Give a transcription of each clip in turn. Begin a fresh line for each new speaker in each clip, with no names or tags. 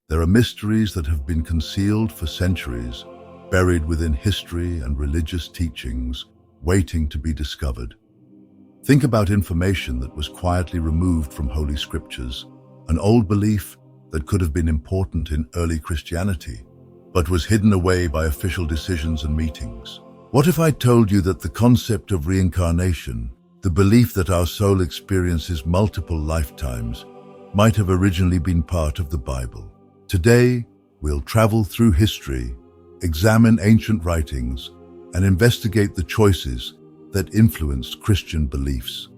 There are mysteries that have been concealed for centuries, buried within history and religious teachings, waiting to be discovered. Think about information that was quietly removed from Holy Scriptures, an old belief that could have been important in early Christianity, but was hidden away by official decisions and meetings. What if I told you that the concept of reincarnation, the belief that our soul experiences multiple lifetimes, might have originally been part of the Bible? Today, we'll travel through history, examine ancient writings, and investigate the choices that influenced Christian beliefs.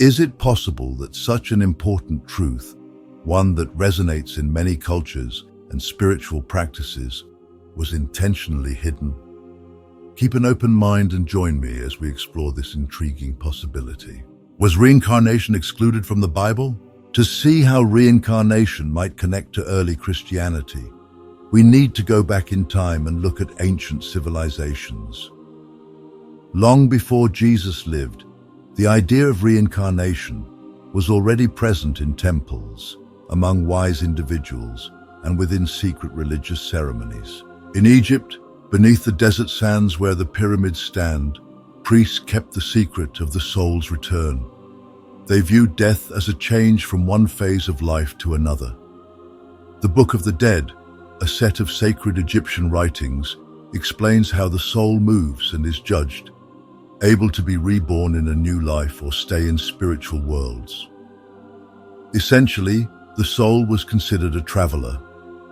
Is it possible that such an important truth, one that resonates in many cultures and spiritual practices, was intentionally hidden? Keep an open mind and join me as we explore this intriguing possibility. Was reincarnation excluded from the Bible? To see how reincarnation might connect to early Christianity, we need to go back in time and look at ancient civilizations. Long before Jesus lived, the idea of reincarnation was already present in temples, among wise individuals, and within secret religious ceremonies. In Egypt, beneath the desert sands where the pyramids stand, priests kept the secret of the soul's return. They viewed death as a change from one phase of life to another. The Book of the Dead, a set of sacred Egyptian writings, explains how the soul moves and is judged, able to be reborn in a new life or stay in spiritual worlds. Essentially, the soul was considered a traveler,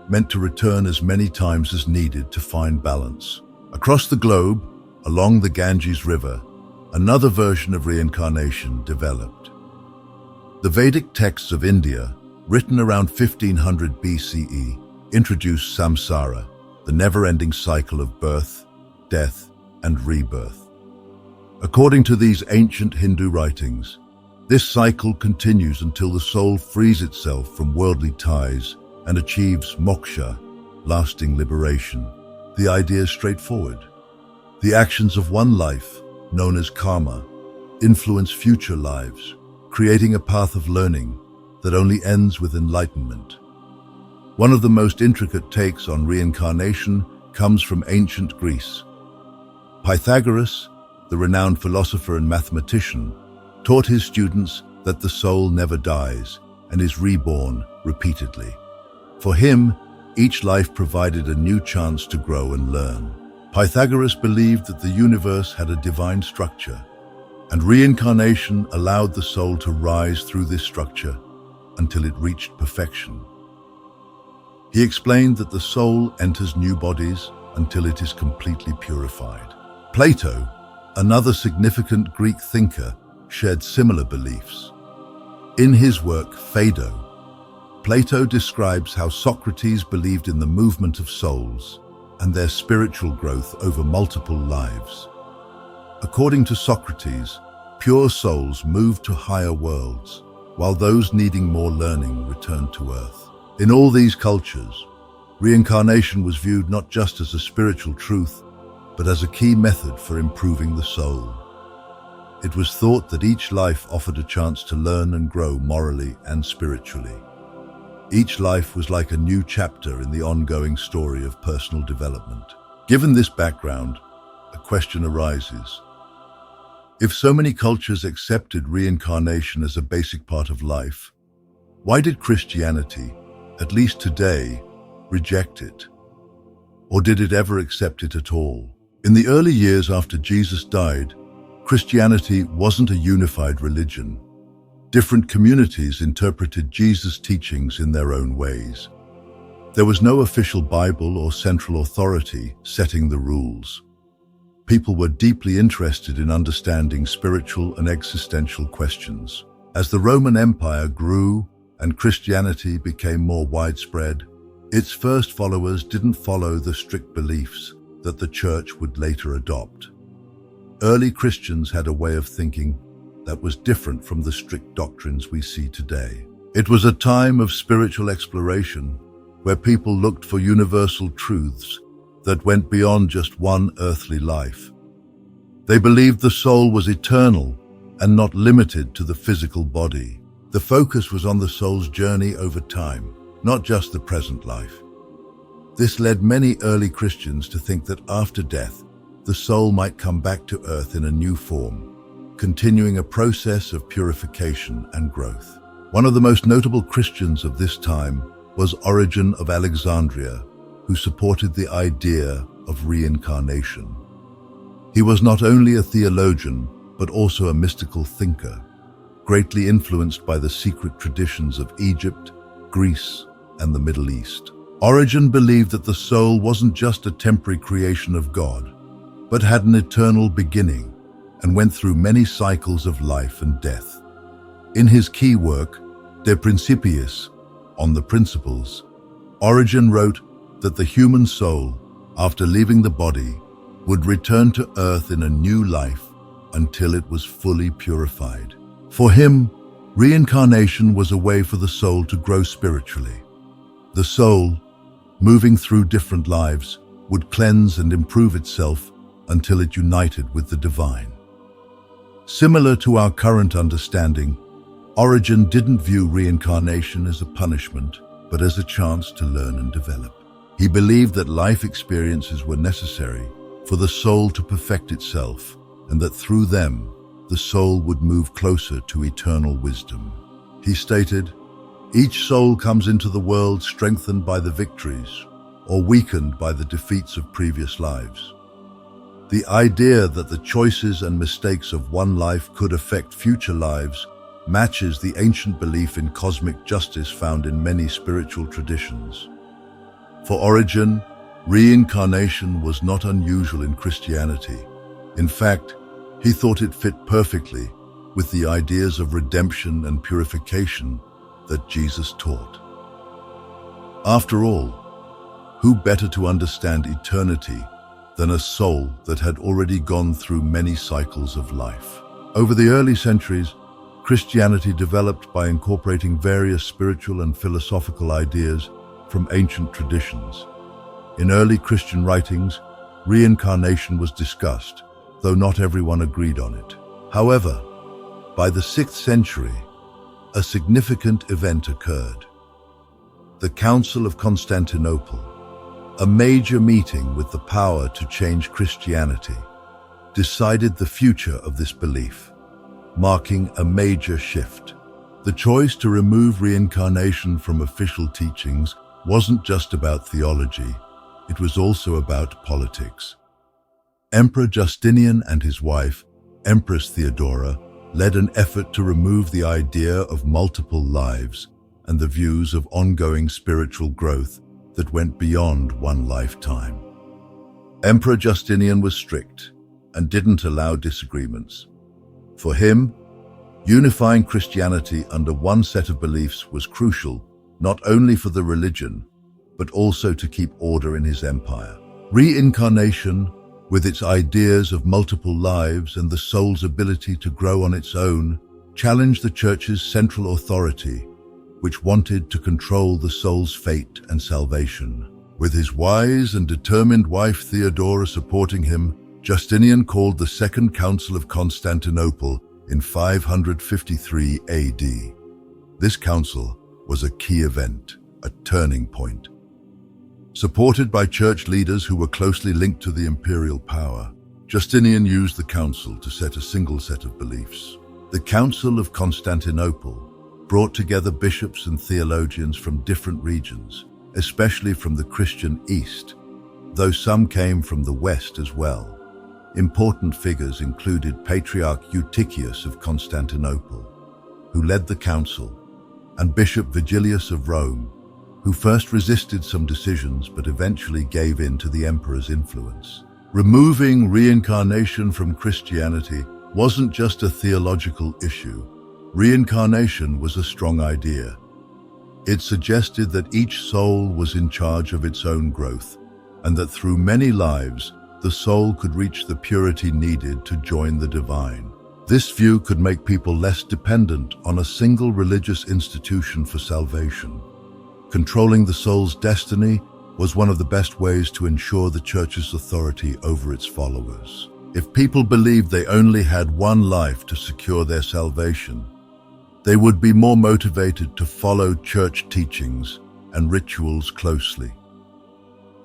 meant to return as many times as needed to find balance. Across the globe, along the Ganges River, another version of reincarnation developed. The Vedic texts of India, written around 1500 BCE, introduced samsara, the never-ending cycle of birth, death, and rebirth. According to these ancient Hindu writings, this cycle continues until the soul frees itself from worldly ties and achieves moksha, lasting liberation. The idea is straightforward. The actions of one life, known as karma, influence future lives, creating a path of learning that only ends with enlightenment. One of the most intricate takes on reincarnation comes from ancient Greece. Pythagoras, the renowned philosopher and mathematician, taught his students that the soul never dies and is reborn repeatedly. For him, each life provided a new chance to grow and learn. Pythagoras believed that the universe had a divine structure, and reincarnation allowed the soul to rise through this structure until it reached perfection. He explained that the soul enters new bodies until it is completely purified. Plato, another significant Greek thinker, shared similar beliefs. In his work, Phaedo, Plato describes how Socrates believed in the movement of souls and their spiritual growth over multiple lives. According to Socrates, pure souls moved to higher worlds, while those needing more learning returned to earth. In all these cultures, reincarnation was viewed not just as a spiritual truth, but as a key method for improving the soul. It was thought that each life offered a chance to learn and grow morally and spiritually. Each life was like a new chapter in the ongoing story of personal development. Given this background, a question arises. If so many cultures accepted reincarnation as a basic part of life, why did Christianity, at least today, reject it? Or did it ever accept it at all? In the early years after Jesus died, Christianity wasn't a unified religion. Different communities interpreted Jesus' teachings in their own ways. There was no official Bible or central authority setting the rules. People were deeply interested in understanding spiritual and existential questions. As the Roman Empire grew and Christianity became more widespread, its first followers didn't follow the strict beliefs that the church would later adopt. Early Christians had a way of thinking that was different from the strict doctrines we see today. It was a time of spiritual exploration where people looked for universal truths that went beyond just one earthly life. They believed the soul was eternal and not limited to the physical body. The focus was on the soul's journey over time, not just the present life. This led many early Christians to think that after death, the soul might come back to earth in a new form, continuing a process of purification and growth. One of the most notable Christians of this time was Origen of Alexandria, who supported the idea of reincarnation. He was not only a theologian, but also a mystical thinker, greatly influenced by the secret traditions of Egypt, Greece, and the Middle East. Origen believed that the soul wasn't just a temporary creation of God, but had an eternal beginning and went through many cycles of life and death. In his key work, De Principiis, on the principles, Origen wrote that the human soul, after leaving the body, would return to earth in a new life until it was fully purified. For him, reincarnation was a way for the soul to grow spiritually. The soul, moving through different lives, would cleanse and improve itself until it united with the divine. Similar to our current understanding, Origen didn't view reincarnation as a punishment, but as a chance to learn and develop. He believed that life experiences were necessary for the soul to perfect itself, and that through them, the soul would move closer to eternal wisdom. He stated, "Each soul comes into the world strengthened by the victories, or weakened by the defeats of previous lives." The idea that the choices and mistakes of one life could affect future lives matches the ancient belief in cosmic justice found in many spiritual traditions. For Origen, reincarnation was not unusual in Christianity. In fact, he thought it fit perfectly with the ideas of redemption and purification that Jesus taught. After all, who better to understand eternity than a soul that had already gone through many cycles of life? Over the early centuries, Christianity developed by incorporating various spiritual and philosophical ideas from ancient traditions. In early Christian writings, reincarnation was discussed, though not everyone agreed on it. However, by the 6th century, a significant event occurred. The Council of Constantinople, a major meeting with the power to change Christianity, decided the future of this belief, marking a major shift. The choice to remove reincarnation from official teachings wasn't just about theology, it was also about politics. Emperor Justinian and his wife, Empress Theodora, led an effort to remove the idea of multiple lives and the views of ongoing spiritual growth that went beyond one lifetime. Emperor Justinian was strict and didn't allow disagreements. For him, unifying Christianity under one set of beliefs was crucial, not only for the religion, but also to keep order in his empire. Reincarnation, with its ideas of multiple lives and the soul's ability to grow on its own, challenged the Church's central authority, which wanted to control the soul's fate and salvation. With his wise and determined wife Theodora supporting him, Justinian called the Second Council of Constantinople in 553 AD. This council was a key event, a turning point. Supported by church leaders who were closely linked to the imperial power, Justinian used the council to set a single set of beliefs. The Council of Constantinople brought together bishops and theologians from different regions, especially from the Christian East, though some came from the West as well. Important figures included Patriarch Eutychius of Constantinople, who led the council, and Bishop Vigilius of Rome, who first resisted some decisions but eventually gave in to the emperor's influence. Removing reincarnation from Christianity wasn't just a theological issue. Reincarnation was a strong idea. It suggested that each soul was in charge of its own growth, and that through many lives, the soul could reach the purity needed to join the divine. This view could make people less dependent on a single religious institution for salvation. Controlling the soul's destiny was one of the best ways to ensure the Church's authority over its followers. If people believed they only had one life to secure their salvation, they would be more motivated to follow Church teachings and rituals closely.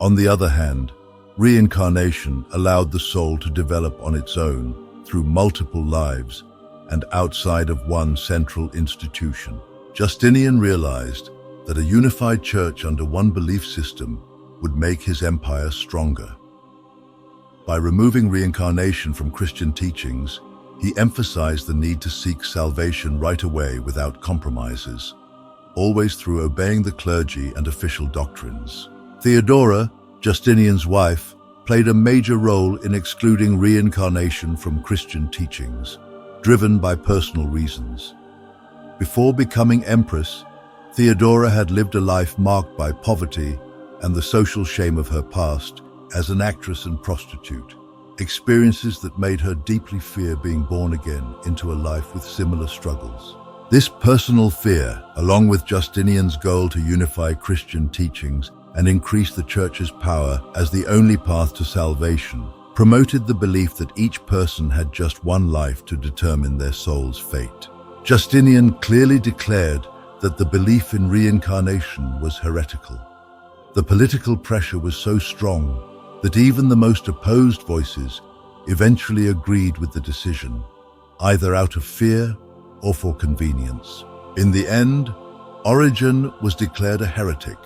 On the other hand, reincarnation allowed the soul to develop on its own through multiple lives and outside of one central institution. Justinian realized that a unified church under one belief system would make his empire stronger. By removing reincarnation from Christian teachings, he emphasized the need to seek salvation right away without compromises, always through obeying the clergy and official doctrines. Theodora, Justinian's wife, played a major role in excluding reincarnation from Christian teachings, driven by personal reasons. Before becoming empress, Theodora had lived a life marked by poverty and the social shame of her past as an actress and prostitute, experiences that made her deeply fear being born again into a life with similar struggles. This personal fear, along with Justinian's goal to unify Christian teachings and increase the Church's power as the only path to salvation, promoted the belief that each person had just one life to determine their soul's fate. Justinian clearly declared that the belief in reincarnation was heretical. The political pressure was so strong that even the most opposed voices eventually agreed with the decision, either out of fear or for convenience. In the end, Origen was declared a heretic,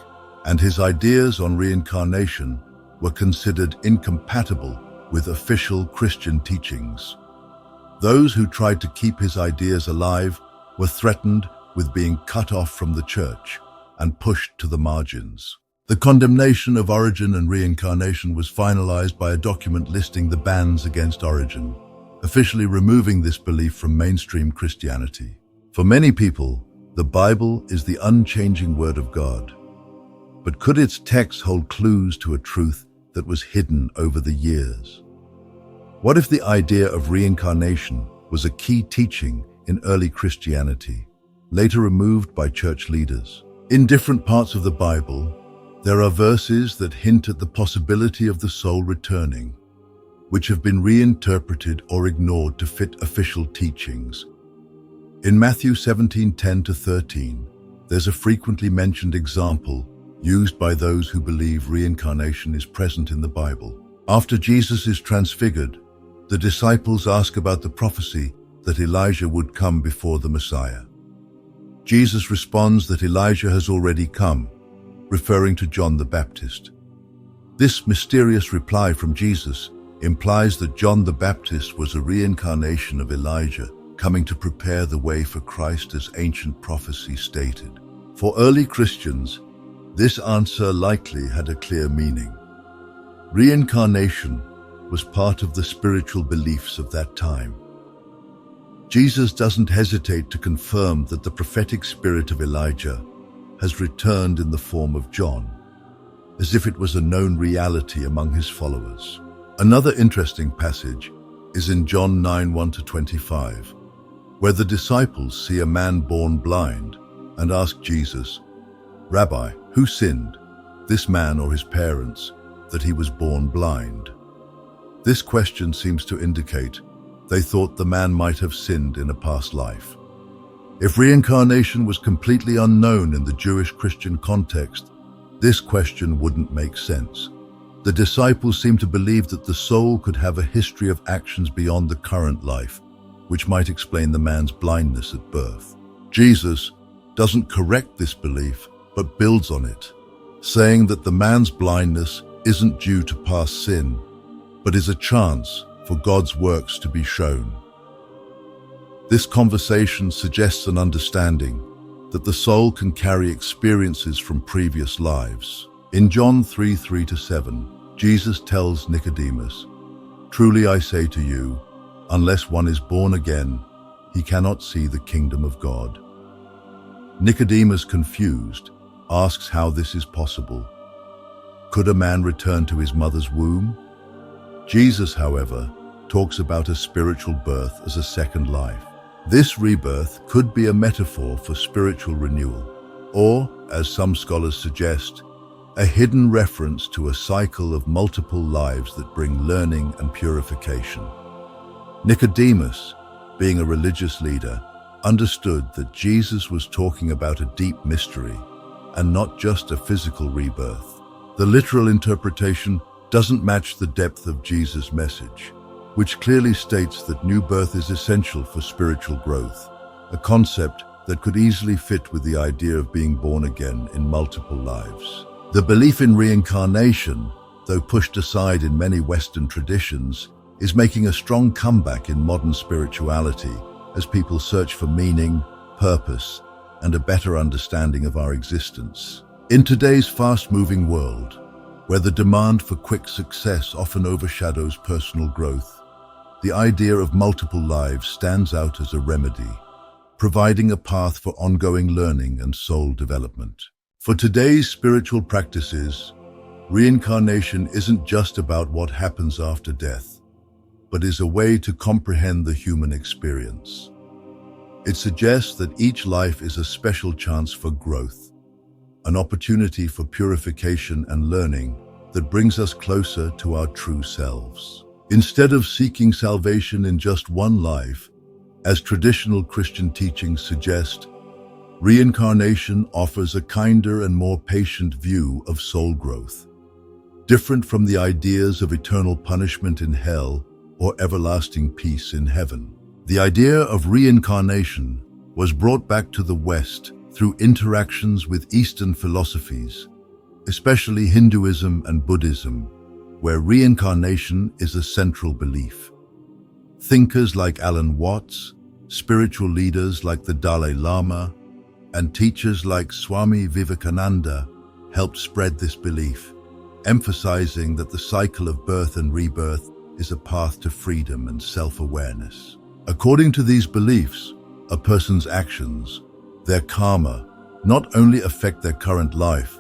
and his ideas on reincarnation were considered incompatible with official Christian teachings. Those who tried to keep his ideas alive were threatened with being cut off from the church and pushed to the margins. The condemnation of Origen and reincarnation was finalized by a document listing the bans against Origen, officially removing this belief from mainstream Christianity. For many people, the Bible is the unchanging Word of God. But could its text hold clues to a truth that was hidden over the years? What if the idea of reincarnation was a key teaching in early Christianity, later removed by church leaders? In different parts of the Bible, there are verses that hint at the possibility of the soul returning, which have been reinterpreted or ignored to fit official teachings. In Matthew 17:10-13, there's a frequently mentioned example used by those who believe reincarnation is present in the Bible. After Jesus is transfigured, the disciples ask about the prophecy that Elijah would come before the Messiah. Jesus responds that Elijah has already come, referring to John the Baptist. This mysterious reply from Jesus implies that John the Baptist was a reincarnation of Elijah, coming to prepare the way for Christ as ancient prophecy stated. For early Christians, this answer likely had a clear meaning. Reincarnation was part of the spiritual beliefs of that time. Jesus doesn't hesitate to confirm that the prophetic spirit of Elijah has returned in the form of John, as if it was a known reality among his followers. Another interesting passage is in John 9:1-25, where the disciples see a man born blind and ask Jesus, "Rabbi, who sinned, this man or his parents, that he was born blind?" This question seems to indicate they thought the man might have sinned in a past life. If reincarnation was completely unknown in the Jewish Christian context, this question wouldn't make sense. The disciples seem to believe that the soul could have a history of actions beyond the current life, which might explain the man's blindness at birth. Jesus doesn't correct this belief, but builds on it, saying that the man's blindness isn't due to past sin, but is a chance for God's works to be shown. This conversation suggests an understanding that the soul can carry experiences from previous lives. In John 3:3-7, Jesus tells Nicodemus, "Truly I say to you, unless one is born again, he cannot see the kingdom of God." Nicodemus, confused, asks how this is possible. Could a man return to his mother's womb? Jesus, however, talks about a spiritual birth as a second life. This rebirth could be a metaphor for spiritual renewal, or, as some scholars suggest, a hidden reference to a cycle of multiple lives that bring learning and purification. Nicodemus, being a religious leader, understood that Jesus was talking about a deep mystery, and not just a physical rebirth. The literal interpretation doesn't match the depth of Jesus' message, which clearly states that new birth is essential for spiritual growth, a concept that could easily fit with the idea of being born again in multiple lives. The belief in reincarnation, though pushed aside in many Western traditions, is making a strong comeback in modern spirituality as people search for meaning, purpose, and a better understanding of our existence. In today's fast-moving world, where the demand for quick success often overshadows personal growth, the idea of multiple lives stands out as a remedy, providing a path for ongoing learning and soul development. For today's spiritual practices, reincarnation isn't just about what happens after death, but is a way to comprehend the human experience. It suggests that each life is a special chance for growth, an opportunity for purification and learning that brings us closer to our true selves. Instead of seeking salvation in just one life, as traditional Christian teachings suggest, reincarnation offers a kinder and more patient view of soul growth, different from the ideas of eternal punishment in hell or everlasting peace in heaven. The idea of reincarnation was brought back to the West through interactions with Eastern philosophies, especially Hinduism and Buddhism, where reincarnation is a central belief. Thinkers like Alan Watts, spiritual leaders like the Dalai Lama, and teachers like Swami Vivekananda helped spread this belief, emphasizing that the cycle of birth and rebirth is a path to freedom and self-awareness. According to these beliefs, a person's actions, their karma, not only affect their current life,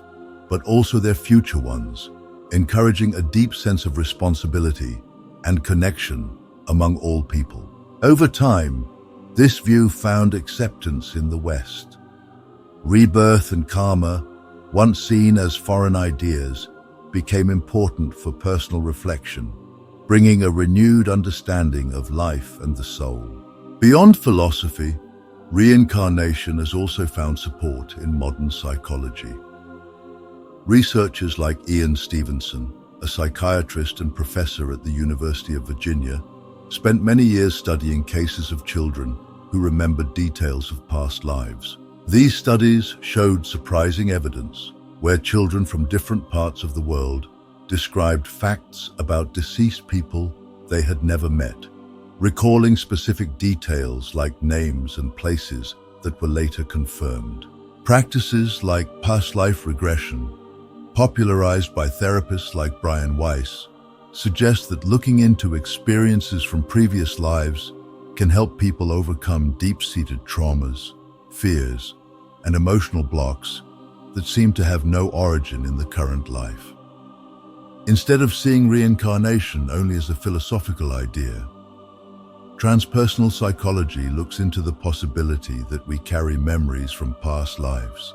but also their future ones, encouraging a deep sense of responsibility and connection among all people. Over time, this view found acceptance in the West. Rebirth and karma, once seen as foreign ideas, became important for personal reflection, bringing a renewed understanding of life and the soul. Beyond philosophy, reincarnation has also found support in modern psychology. Researchers like Ian Stevenson, a psychiatrist and professor at the University of Virginia, spent many years studying cases of children who remembered details of past lives. These studies showed surprising evidence where children from different parts of the world described facts about deceased people they had never met, recalling specific details like names and places that were later confirmed. Practices like past life regression, popularized by therapists like Brian Weiss, suggest that looking into experiences from previous lives can help people overcome deep-seated traumas, fears, and emotional blocks that seem to have no origin in the current life. Instead of seeing reincarnation only as a philosophical idea, transpersonal psychology looks into the possibility that we carry memories from past lives.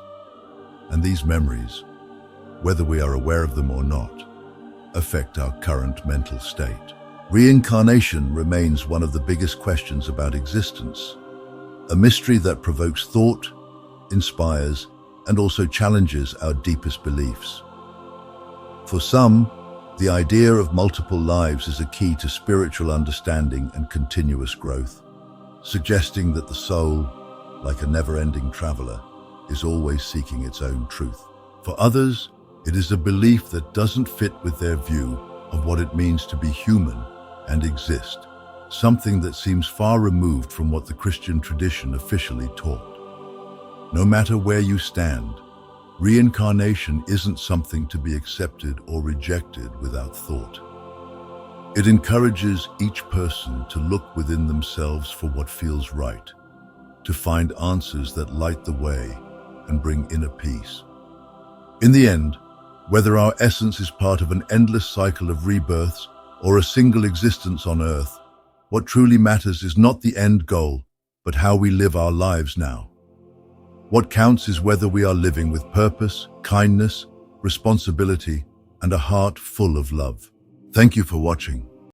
And these memories, whether we are aware of them or not, affect our current mental state. Reincarnation remains one of the biggest questions about existence, a mystery that provokes thought, inspires, and also challenges our deepest beliefs. For some, the idea of multiple lives is a key to spiritual understanding and continuous growth, suggesting that the soul, like a never-ending traveler, is always seeking its own truth. For others, it is a belief that doesn't fit with their view of what it means to be human and exist, something that seems far removed from what the Christian tradition officially taught. No matter where you stand, reincarnation isn't something to be accepted or rejected without thought. It encourages each person to look within themselves for what feels right, to find answers that light the way and bring inner peace. In the end, whether our essence is part of an endless cycle of rebirths or a single existence on Earth, what truly matters is not the end goal, but how we live our lives now. What counts is whether we are living with purpose, kindness, responsibility, and a heart full of love. Thank you for watching.